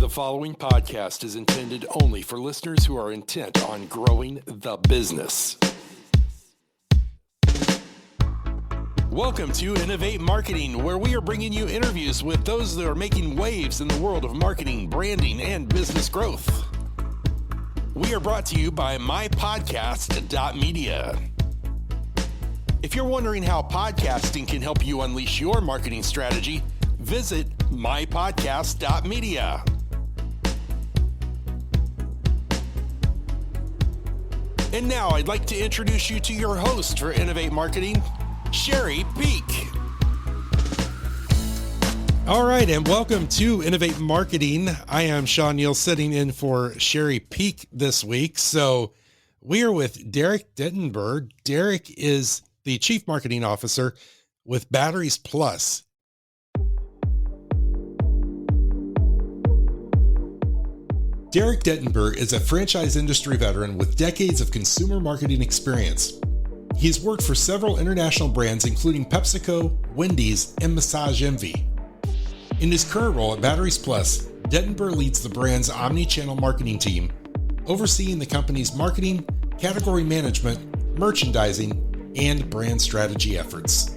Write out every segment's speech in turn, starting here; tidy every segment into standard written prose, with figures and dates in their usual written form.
The following podcast is intended only for listeners who are intent on growing the business. Welcome to Innovate Marketing, where we are bringing you interviews with those that are making waves in the world of marketing, branding, and business growth. We are brought to you by MyPodcast.Media. If you're wondering how podcasting can help you unleash your marketing strategy, visit MyPodcast.Media. And now I'd like to introduce you to your host for Innovate Marketing, Sherry Peak. All right, and welcome to Innovate Marketing. I am Sean Neal, sitting in for Sherry Peak this week. So we are with Derek Detenber. Derek is the Chief Marketing Officer with Batteries Plus. Derek Detenber is a franchise industry veteran with decades of consumer marketing experience. He has worked for several international brands, including PepsiCo, Wendy's, and Massage Envy. In his current role at Batteries Plus, Detenber leads the brand's omni-channel marketing team, overseeing the company's marketing, category management, merchandising, and brand strategy efforts.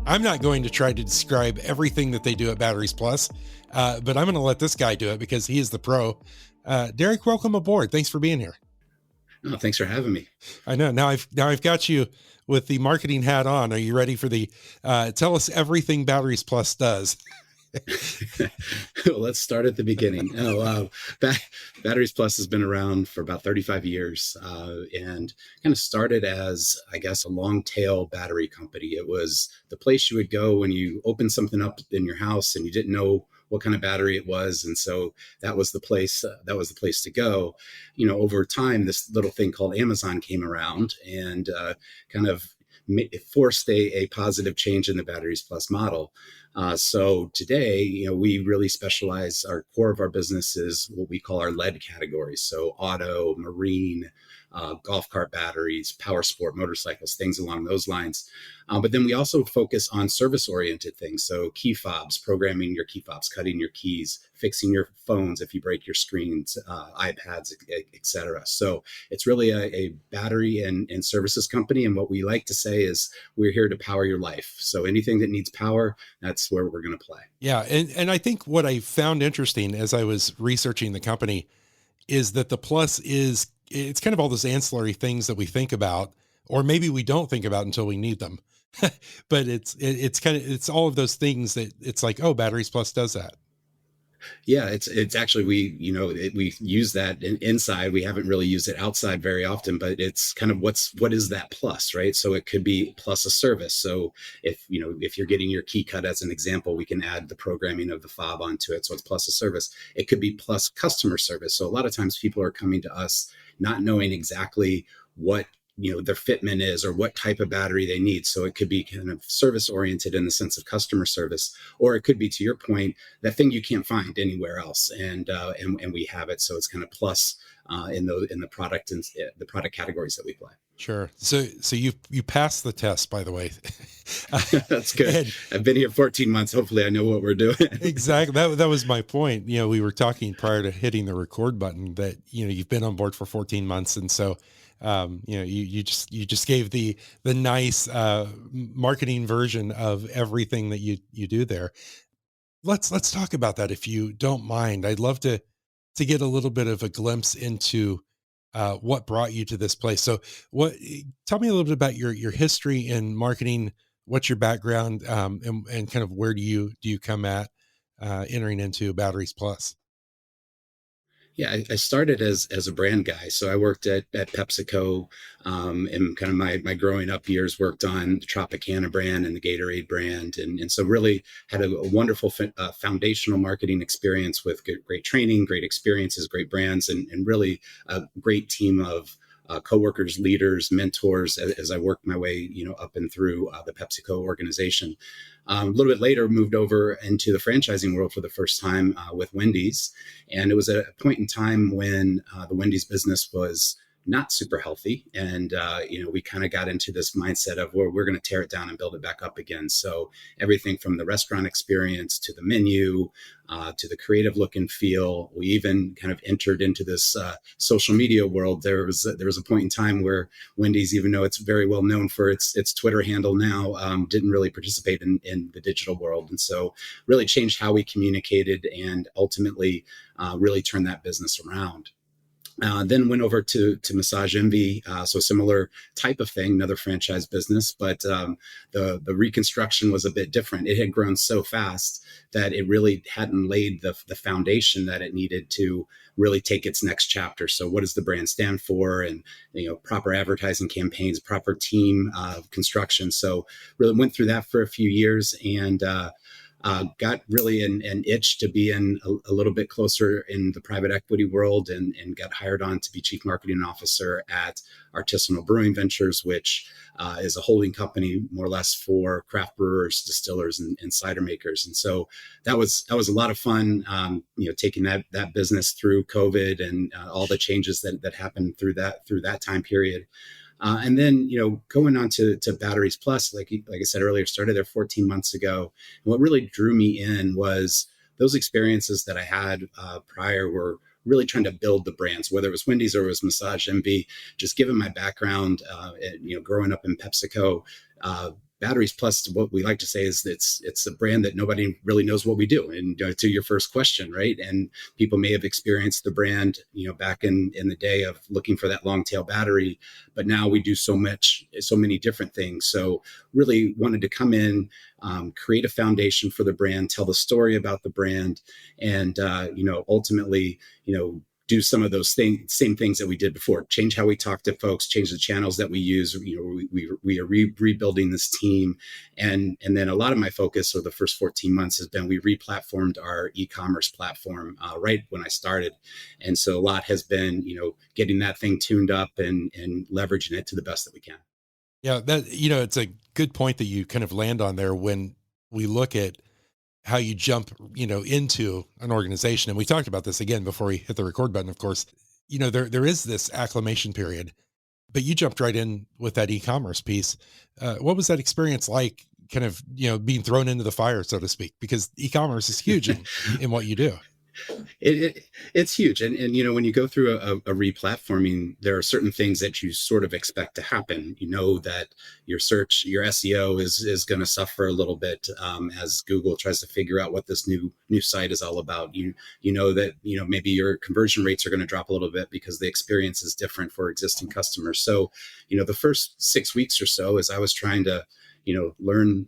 I'm not going to try to describe everything that they do at Batteries Plus, but I'm going to let this guy do it because he is the pro. Derek, welcome aboard. Thanks for being here. Oh, thanks for having me. I know. Now I've got you with the marketing hat on. Are you ready for the tell us everything Batteries Plus does? Well, let's start at the beginning. Batteries Plus has been around for about 35 years and kind of started as, I guess, a long tail battery company. It was the place you would go when you opened something up in your house and you didn't know what kind of battery it was. And so that was the place to go. You know, over time, this little thing called Amazon came around and kind of forced a positive change in the Batteries Plus model. So today, you know, we really specialize. Our core of our business is what we call our lead categories. So auto, marine, golf cart batteries, power sport, motorcycles, things along those lines. But then we also focus on service-oriented things. So key fobs, programming your key fobs, cutting your keys, fixing your phones if you break your screens, iPads, etc. So it's really a battery and services company. And what we like to say is we're here to power your life. So anything that needs power, that's where we're going to play. Yeah. And I think what I found interesting as I was researching the company is that the plus it's kind of all those ancillary things that we think about, or maybe we don't think about until we need them. But it's all of those things that it's like, oh, Batteries Plus does that. Yeah, it's actually, we use that inside. We haven't really used it outside very often, but it's kind of what is that plus, right? So it could be plus a service. So if you're getting your key cut as an example, we can add the programming of the fob onto it. So it's plus a service. It could be plus customer service. So a lot of times people are coming to us not knowing exactly what their fitment is or what type of battery they need. So it could be kind of service oriented in the sense of customer service, or it could be, to your point, that thing you can't find anywhere else. And we have it. So it's kind of plus in the product and the product categories that we play. Sure. So you passed the test, by the way. That's good. I've been here 14 months. Hopefully I know what we're doing. Exactly. That was my point. We were talking prior to hitting the record button that, you've been on board for 14 months. And so, you just gave the nice, marketing version of everything that you do there. Let's talk about that. If you don't mind, I'd love to get a little bit of a glimpse into, what brought you to this place. So tell me a little bit about your history in marketing. What's your background, and kind of where do you come at, entering into Batteries Plus? Yeah, I started as a brand guy. So I worked at PepsiCo, and kind of my growing up years worked on the Tropicana brand and the Gatorade brand. And so really had a wonderful foundational marketing experience with great training, great experiences, great brands, and really a great team of coworkers, leaders, mentors as I worked my way, up and through the PepsiCo organization. A little bit later, moved over into the franchising world for the first time with Wendy's. And it was at a point in time when the Wendy's business was not super healthy. And, we kind of got into this mindset of where we're going to tear it down and build it back up again. So everything from the restaurant experience to the menu, to the creative look and feel. We even kind of entered into this social media world. There was a point in time where Wendy's, even though it's very well known for its Twitter handle now, didn't really participate in the digital world. And so really changed how we communicated and ultimately really turned that business around. Then went over to Massage Envy, so similar type of thing, another franchise business, but the reconstruction was a bit different. It had grown so fast that it really hadn't laid the foundation that it needed to really take its next chapter. So what does the brand stand for, and proper advertising campaigns, proper team construction. So really went through that for a few years, and got really an itch to be in a little bit closer in the private equity world, and got hired on to be chief marketing officer at Artisanal Brewing Ventures, which is a holding company more or less for craft brewers, distillers, and cider makers. And so that was a lot of fun, taking that business through COVID and all the changes that happened through that time period. And then, going on to Batteries Plus, like I said earlier, started there 14 months ago. And what really drew me in was those experiences that I had prior were really trying to build the brands, whether it was Wendy's or it was Massage Envy. Just given my background, growing up in PepsiCo, Batteries Plus, what we like to say is it's a brand that nobody really knows what we do. And to your first question, right? And people may have experienced the brand, back in the day of looking for that long tail battery, but now we do so many different things. So really wanted to come in, create a foundation for the brand, tell the story about the brand, and ultimately, do some of those same things that we did before, change how we talk to folks, change the channels that we use. We are rebuilding this team. And then a lot of my focus over the first 14 months has been, we replatformed our e-commerce platform right when I started. And so a lot has been, getting that thing tuned up and leveraging it to the best that we can. Yeah, it's a good point that you kind of land on there when we look at how you jump, into an organization. And we talked about this again before we hit the record button, of course. There is this acclimation period, but you jumped right in with that e-commerce piece. What was that experience like, kind of, being thrown into the fire, so to speak, because e-commerce is huge in what you do? It's huge. And when you go through a replatforming, there are certain things that you sort of expect to happen. That your search, your SEO is going to suffer a little bit as Google tries to figure out what this new site is all about. That maybe your conversion rates are going to drop a little bit because the experience is different for existing customers. So the first 6 weeks or so, as I was trying to learn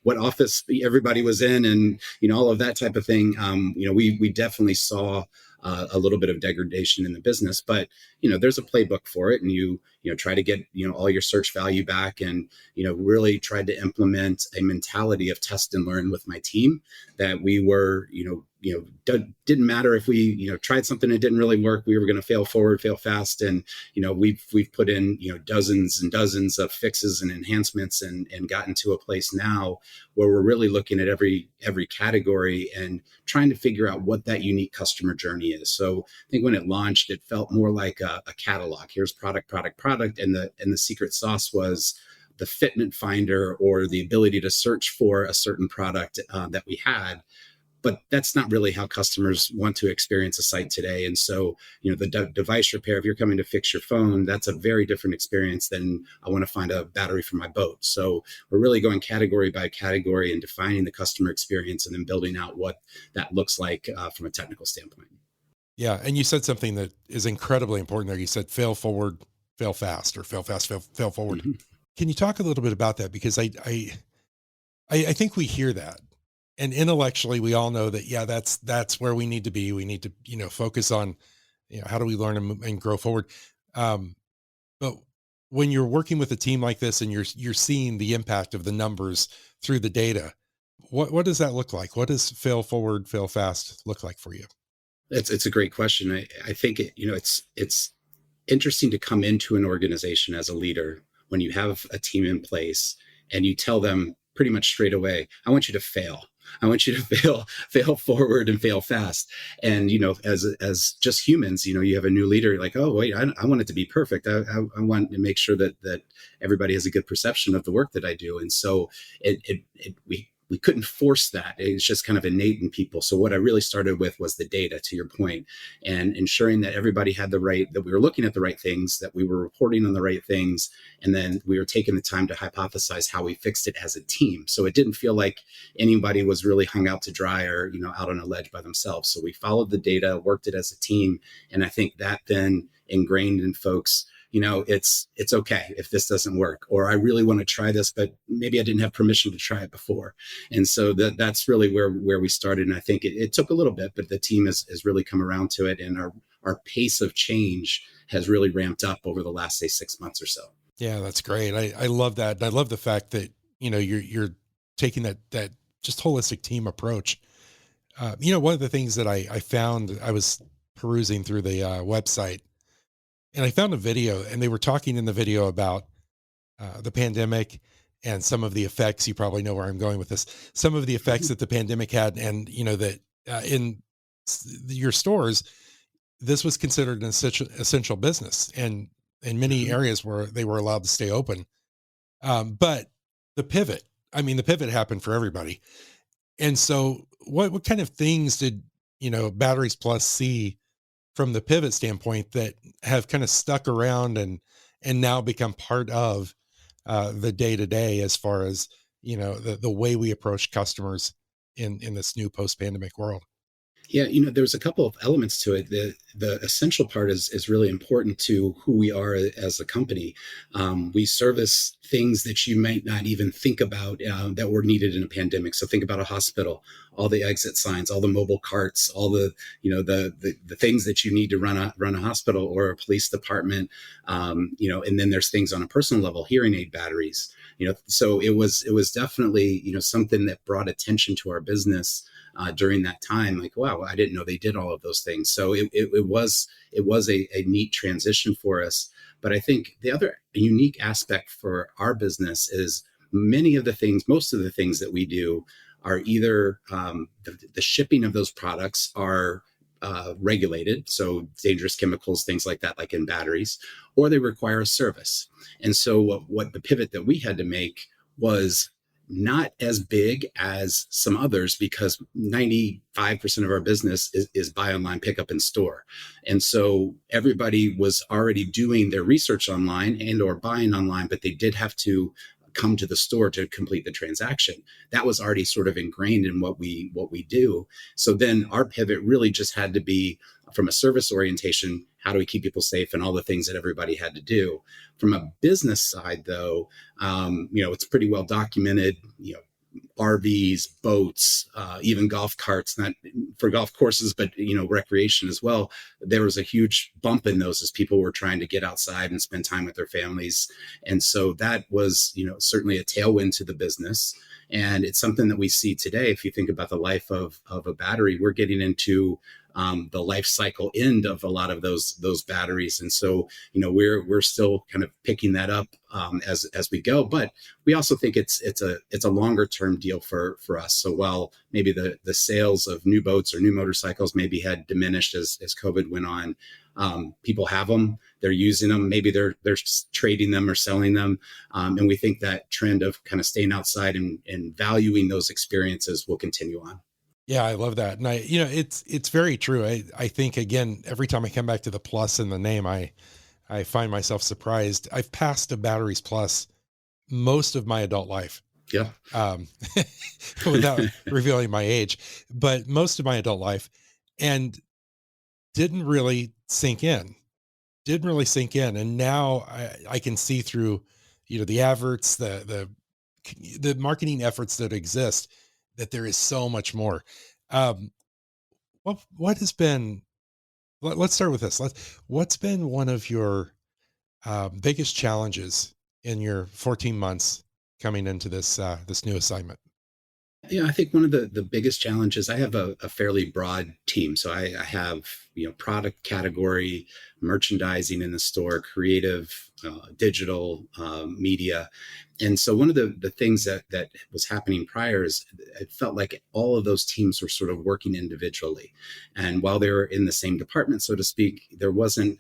what office everybody was in, and all of that type of thing. We definitely saw a little bit of degradation in the business, but there's a playbook for it, and you try to get all your search value back, and really tried to implement a mentality of test and learn with my team, that we were didn't matter if we tried something that didn't really work, we were going to fail forward, fail fast. And we've put in dozens and dozens of fixes and enhancements, and gotten to a place now where we're really looking at every category and trying to figure out what that unique customer journey is. So I think when it launched, it felt more like a catalog. Here's product, and the secret sauce was the fitment finder, or the ability to search for a certain product that we had. But that's not really how customers want to experience a site today. And so, the device repair, if you're coming to fix your phone, that's a very different experience than I want to find a battery for my boat. So we're really going category by category and defining the customer experience, and then building out what that looks like from a technical standpoint. Yeah. And you said something that is incredibly important there. You said fail forward, fail fast, or fail fast, fail forward. Mm-hmm. Can you talk a little bit about that? Because I think we hear that. And intellectually, we all know that, yeah, that's where we need to be. We need to, focus on, how do we learn and grow forward. But when you're working with a team like this, and you're seeing the impact of the numbers through the data, what does that look like? What does fail forward, fail fast look like for you? It's a great question. I think it's interesting to come into an organization as a leader when you have a team in place, and you tell them pretty much straight away, I want you to fail. I want you to fail forward and fail fast. And, as just humans, you have a new leader, like, oh, wait, I want it to be perfect. I want to make sure that everybody has a good perception of the work that I do. And so we couldn't force that. It's just kind of innate in people. So what I really started with was the data, to your point, and ensuring that everybody had that we were looking at the right things, that we were reporting on the right things, and then we were taking the time to hypothesize how we fixed it as a team. So it didn't feel like anybody was really hung out to dry or, out on a ledge by themselves. So we followed the data, worked it as a team. And I think that then ingrained in folks, it's okay if this doesn't work, or I really want to try this, but maybe I didn't have permission to try it before. And so that's really where we started. And I think it took a little bit, but the team has really come around to it. And our pace of change has really ramped up over the last, say, 6 months or so. Yeah, that's great. I love that. I love the fact that, you're taking that just holistic team approach. One of the things that I found, I was perusing through the website, and I found a video, and they were talking in the video about the pandemic and some of the effects. You probably know where I'm going with this. Some of the effects that the pandemic had, and that in your stores, this was considered an essential business, and in many areas where they were allowed to stay open. But the pivot happened for everybody. And so, what kind of things did Batteries Plus see from the pivot standpoint that have kind of stuck around and now become part of the day to day, as far as the way we approach customers in this new post pandemic world? Yeah, there's a couple of elements to it. The essential part is really important to who we are as a company. We service things that you might not even think about that were needed in a pandemic. So think about a hospital, all the exit signs, all the mobile carts, all the the things that you need to run a hospital or a police department. And then there's things on a personal level, hearing aid batteries. So it was definitely something that brought attention to our business during that time. Like, wow, I didn't know they did all of those things. So it was a neat transition for us. But I think the other unique aspect for our business is most of the things that we do are either the shipping of those products are regulated, so dangerous chemicals, things like that, like in batteries, or they require a service. And so what the pivot that we had to make was not as big as some others, because 95% of our business is buy online, pick up in store. And so everybody was already doing their research online and or buying online, but they did have to come to the store to complete the transaction. That was already sort of ingrained in what we do. So then our pivot really just had to be from a service orientation. How do we keep people safe, and all the things that everybody had to do? From a business side, though, it's pretty well documented. RVs, boats, even golf carts, not for golf courses, but recreation as well. There was a huge bump in those as people were trying to get outside and spend time with their families. And so that was, certainly a tailwind to the business. And it's something that we see today. If you think about the life of a battery, we're getting into the life cycle end of a lot of those batteries. And so, we're still kind of picking that up as we go. But we also think it's a longer term deal for us. So while maybe the sales of new boats or new motorcycles maybe had diminished as COVID went on, people have them, they're using them, maybe they're trading them or selling them. And we think that trend of kind of staying outside and valuing those experiences will continue on. Yeah, I love that. And it's very true. I think, again, every time I come back to the plus in the name, I find myself surprised. I've passed a Batteries Plus most of my adult life. Yeah. Without revealing my age, but most of my adult life, and didn't really sink in, And now I can see through, the adverts, the marketing efforts that exist, that there is so much more. Um, what has been, let's start with this. What's been one of your biggest challenges in your 14 months coming into this new assignment? Yeah, I think one of the biggest challenges, I have a fairly broad team. So I have product category, merchandising in the store, creative, digital, media. And so one of the things that was happening prior is it felt like all of those teams were sort of working individually. And while they were in the same department, so to speak, there was an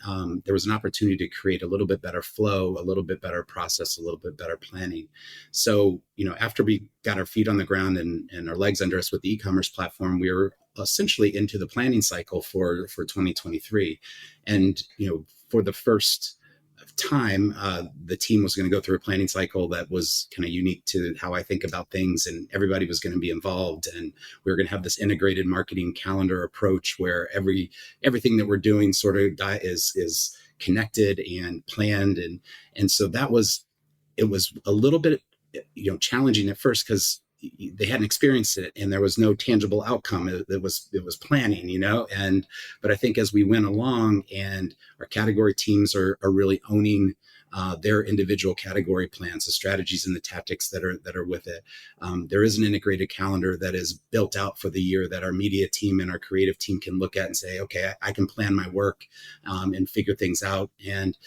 opportunity to create a little bit better flow, a little bit better process, a little bit better planning. So, after we got our feet on the ground and our legs under us with the e-commerce platform, we were essentially into the planning cycle for 2023. And, for the first time, the team was going to go through a planning cycle that was kind of unique to how I think about things, and everybody was going to be involved. And we were going to have this integrated marketing calendar approach where everything that we're doing sort of is connected and planned. And so it was a little bit, challenging at first because they hadn't experienced it and there was no tangible outcome. It was planning, but I think as we went along and our category teams are really owning their individual category plans, the strategies and the tactics that are with it. There is an integrated calendar that is built out for the year that our media team and our creative team can look at and say, okay, I can plan my work and figure things out. And,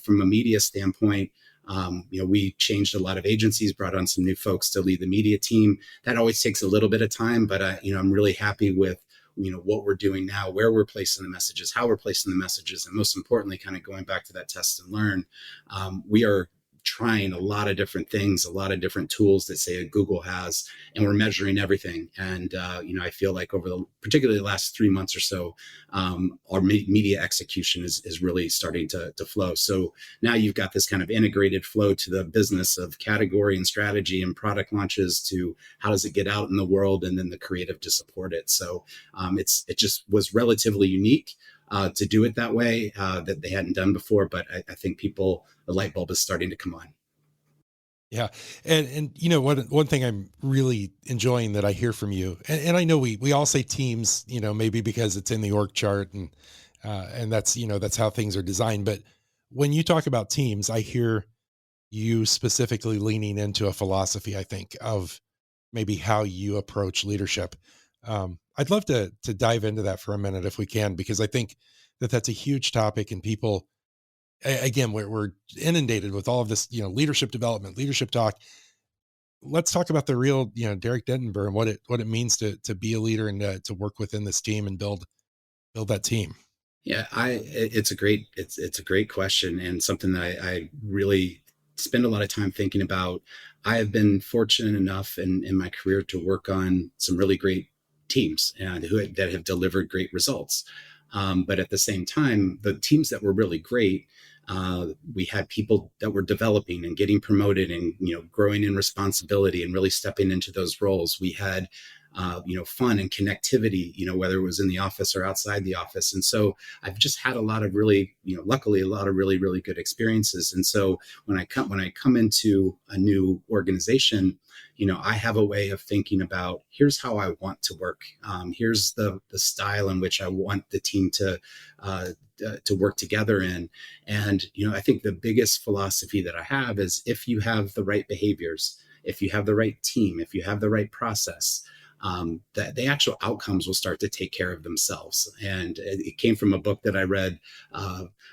from a media standpoint, we changed a lot of agencies, brought on some new folks to lead the media team. That always takes a little bit of time, but I'm really happy with what we're doing now, where we're placing the messages, how we're placing the messages, and most importantly, kind of going back to that test and learn. We are trying a lot of different things, a lot of different tools that say Google has, and we're measuring everything. And, I feel like over particularly the last 3 months or so, our media execution is really starting to flow. So now you've got this kind of integrated flow to the business of category and strategy and product launches to how does it get out in the world, and then the creative to support it. So it just was relatively unique to do it that way, that they hadn't done before. But I think the light bulb is starting to come on. Yeah. And one thing I'm really enjoying that I hear from you, and I know we all say teams, maybe because it's in the org chart and that's how things are designed. But when you talk about teams, I hear you specifically leaning into a philosophy, I think, of maybe how you approach leadership. I'd love to dive into that for a minute if we can, because I think that's a huge topic, and people, again, we're inundated with all of this, leadership development, leadership talk. Let's talk about the real, Derek Detenber and what it means to be a leader and to work within this team and build that team. Yeah, it's a great question, and something that I really spend a lot of time thinking about. I have been fortunate enough in my career to work on some really great teams and that have delivered great results. But at the same time, the teams that were really great, we had people that were developing and getting promoted and, growing in responsibility and really stepping into those roles. We had, fun and connectivity, whether it was in the office or outside the office. And so I've just had a lot of really, luckily a lot of really, really good experiences. And so when I come into a new organization, I have a way of thinking about, here's how I want to work. Here's the style in which I want the team to work together in. And, I think the biggest philosophy that I have is, if you have the right behaviors, if you have the right team, if you have the right process, that the actual outcomes will start to take care of themselves. And it came from a book that I read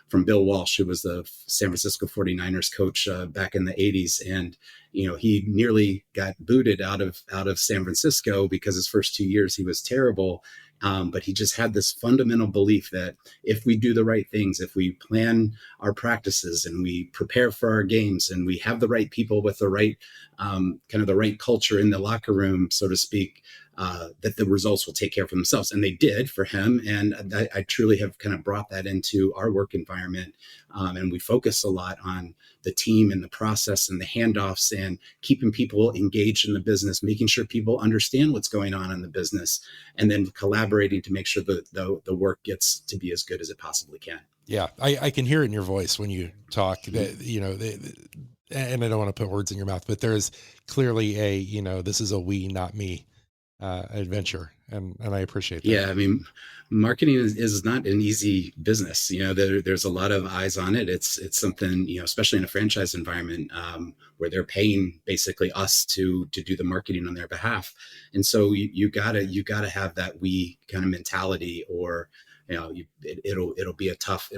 from Bill Walsh, who was the San Francisco 49ers coach back in the 80s. And, he nearly got booted out of San Francisco because his first 2 years he was terrible. But he just had this fundamental belief that if we do the right things, if we plan our practices and we prepare for our games and we have the right people with the right kind of the right culture in the locker room, so to speak, that the results will take care of themselves. And they did for him. And I truly have kind of brought that into our work environment. And we focus a lot on the team and the process and the handoffs and keeping people engaged in the business, making sure people understand what's going on in the business, and then collaborating to make sure that the work gets to be as good as it possibly can. Yeah. I can hear it in your voice when you talk that, and I don't want to put words in your mouth, but there is clearly this is a we, not me adventure. And I appreciate that. Yeah. I mean, marketing is not an easy business. There's a lot of eyes on it. It's something, especially in a franchise environment, where they're paying basically us to do the marketing on their behalf. And so you gotta have that we kind of mentality, or it'll be a tough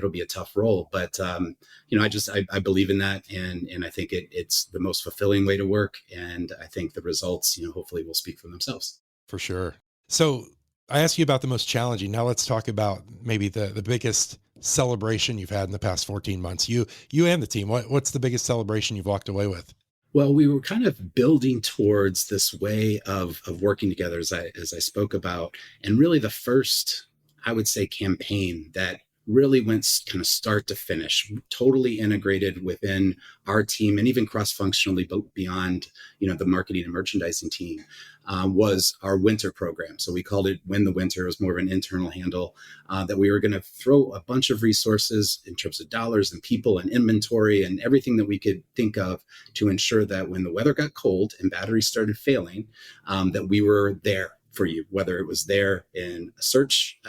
role. But I believe in that, and I think it's the most fulfilling way to work. And I think the results, hopefully will speak for themselves. For sure. So I asked you about the most challenging. Now let's talk about maybe the biggest celebration you've had in the past 14 months. You and the team. What's the biggest celebration you've walked away with? Well, we were kind of building towards this way of working together, as I spoke about, and really the first, I would say, campaign that really went kind of start to finish, totally integrated within our team and even cross-functionally beyond, the marketing and merchandising team, was our winter program. So we called it Win the Winter. It was more of an internal handle, that we were going to throw a bunch of resources in terms of dollars and people and inventory and everything that we could think of to ensure that when the weather got cold and batteries started failing, that we were there for you, whether it was there in a search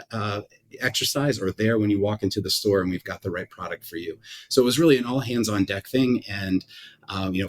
exercise or there when you walk into the store and we've got the right product for you. So it was really an all hands on deck thing. And,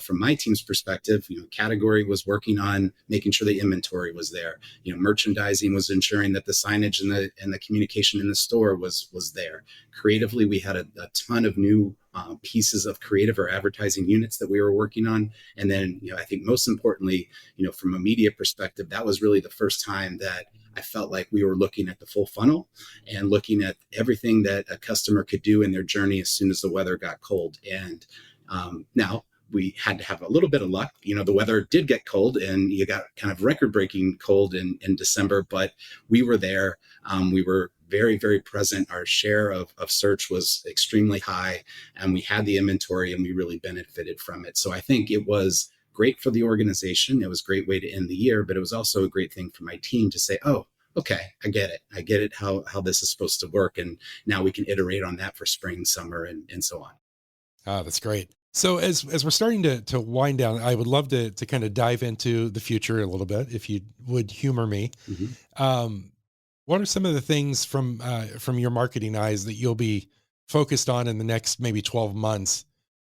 from my team's perspective, category was working on making sure the inventory was there. Merchandising was ensuring that the signage and the communication in the store was there. Creatively, we had a ton of new pieces of creative or advertising units that we were working on. And then, I think most importantly, from a media perspective, that was really the first time that I felt like we were looking at the full funnel and looking at everything that a customer could do in their journey as soon as the weather got cold. And now we had to have a little bit of luck. The weather did get cold and you got kind of record breaking cold in December, but we were there. We were very, very present. Our share of search was extremely high and we had the inventory and we really benefited from it. So I think it was great for the organization. It was a great way to end the year, but it was also a great thing for my team to say, oh, okay, I get it. I get it, how this is supposed to work. And now we can iterate on that for spring, summer, and so on. Ah, that's great. So as we're starting to wind down, I would love to kind of dive into the future a little bit, if you would humor me. Mm-hmm. What are some of the things from your marketing eyes that you'll be focused on in the next maybe 12 months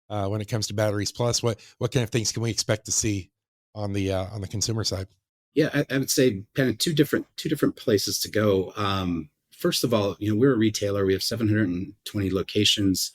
when it comes to Batteries Plus? What kind of things can we expect to see on the consumer side? Yeah, I would say kind of two different places to go. First of all, we're a retailer. We have 720 locations.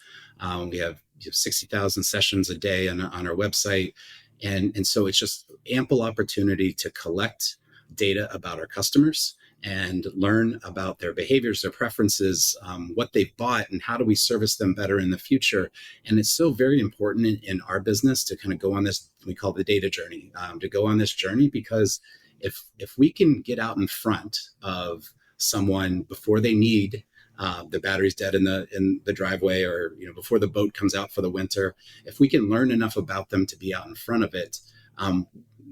We have 60,000 sessions a day on our website. And so it's just ample opportunity to collect data about our customers and learn about their behaviors, their preferences, what they've bought, and how do we service them better in the future. And it's so very important in our business to kind of go on this, we call it the data journey, to go on this journey, because if we can get out in front of someone before they need the battery's dead in the driveway, or before the boat comes out for the winter, if we can learn enough about them to be out in front of it,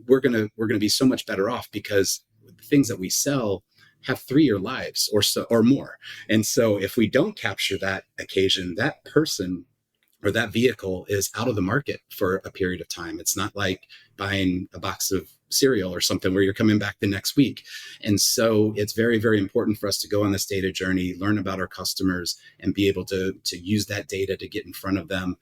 we're gonna be so much better off, because the things that we sell have 3-year lives or more. And so if we don't capture that occasion, that person or that vehicle is out of the market for a period of time. It's not like buying a box of cereal or something where you're coming back the next week. And so it's very, very important for us to go on this data journey, learn about our customers, and be able to use that data to get in front of them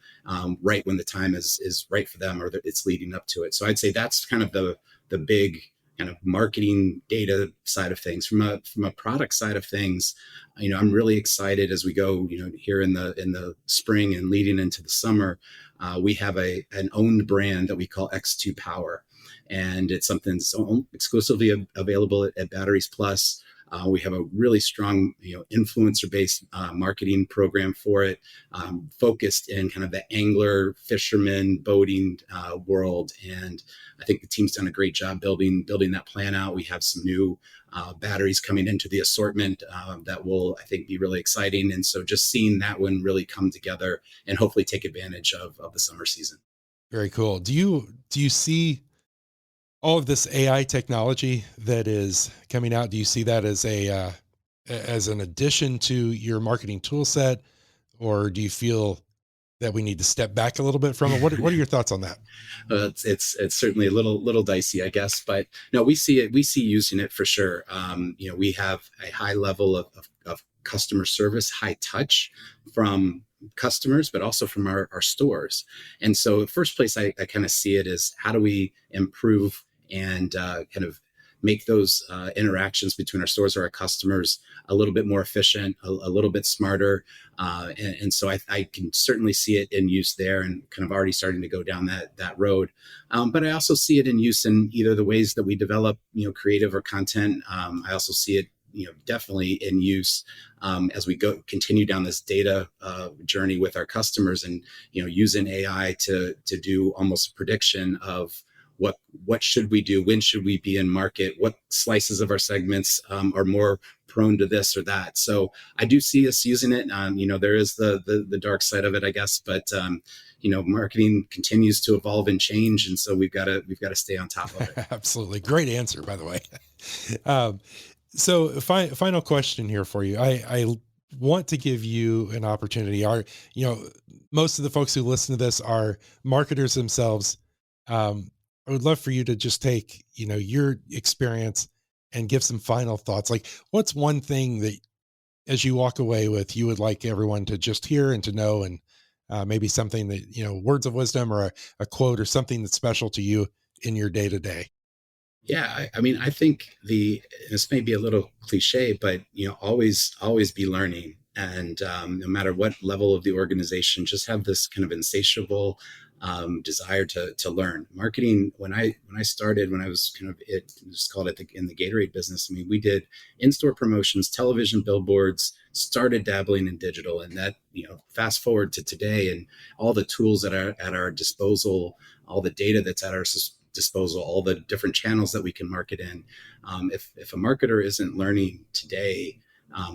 right when the time is right for them, or that it's leading up to it. So I'd say that's kind of the big kind of marketing data side of things. From a product side of things, I'm really excited as we go, here in the spring and leading into the summer. We have an owned brand that we call X2 Power, and it's something that's exclusively available at Batteries Plus. We have a really strong, influencer-based marketing program for it, focused in kind of the angler, fisherman, boating world. And I think the team's done a great job building that plan out. We have some new batteries coming into the assortment that will, I think, be really exciting. And so just seeing that one really come together and hopefully take advantage of the summer season. Very cool. Do you see all of this AI technology that is coming out? Do you see that as an addition to your marketing tool set, or do you feel that we need to step back a little bit from it? What are your thoughts on that? It's certainly a little dicey, I guess, but no, we see it. We see using it for sure. We have a high level of customer service, high touch from customers, but also from our stores. And so the first place I kind of see it is, how do we improve and kind of make those interactions between our stores or our customers a little bit more efficient, a little bit smarter. And so I can certainly see it in use there, and kind of already starting to go down that road. But I also see it in use in either the ways that we develop, creative or content. I also see it, definitely in use as we continue down this data journey with our customers, and using AI to do almost a prediction of what should we do, when should we be in market, what slices of our segments are more prone to this or that. So I do see us using it. There is the dark side of it, I guess, but marketing continues to evolve and change, and so we've got to stay on top of it. Absolutely. Great answer, by the way. So final question here for you. I want to give you an opportunity. Most of the folks who listen to this are marketers themselves. I would love for you to just take, your experience and give some final thoughts. Like, what's one thing that as you walk away with, you would like everyone to just hear and to know, and maybe something that, words of wisdom or a quote or something that's special to you in your day to day? Yeah, I think this may be a little cliche, but always be learning, and no matter what level of the organization, just have this kind of insatiable desire to learn. Marketing, when I started, when I was kind of just called it in the Gatorade business. We did in-store promotions, television billboards, started dabbling in digital, and that fast forward to today, and all the tools that are at our disposal, all the data that's at our disposal, all the different channels that we can market in. If a marketer isn't learning today,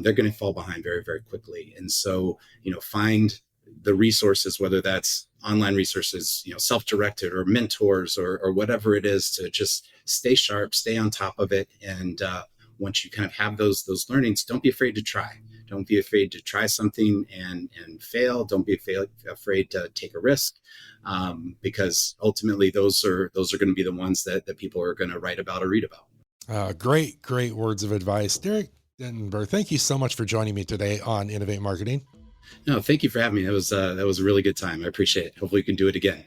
they're going to fall behind very, very quickly. And so, find the resources, whether that's online resources, self-directed or mentors or whatever it is, to just stay sharp, stay on top of it. And once you kind of have those learnings, don't be afraid to try. Don't be afraid to try something and fail. Don't be afraid to take a risk, because ultimately those are going to be the ones that people are going to write about or read about. Great words of advice, Derek Detenber. Thank you so much for joining me today on Innovate Marketing. No, thank you for having me. That was a really good time. I appreciate it. Hopefully we can do it again.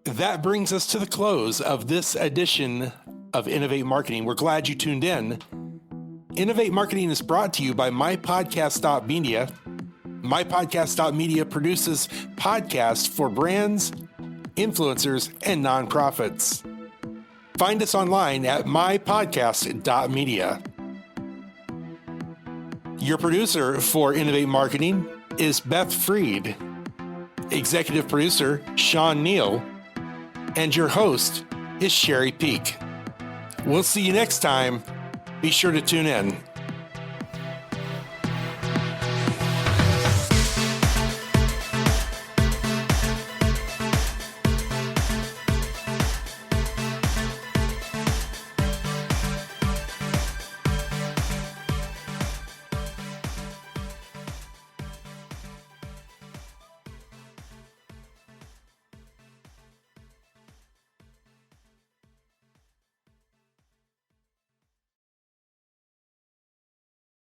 That brings us to the close of this edition of Innovate Marketing. We're glad you tuned in. Innovate Marketing is brought to you by MyPodcast.Media. MyPodcast.Media produces podcasts for brands, influencers, and nonprofits. Find us online at MyPodcast.Media. Your producer for Innovate Marketing is Beth Freed. Executive producer, Sean Neal. And your host is Sherry Peak. We'll see you next time. Be sure to tune in.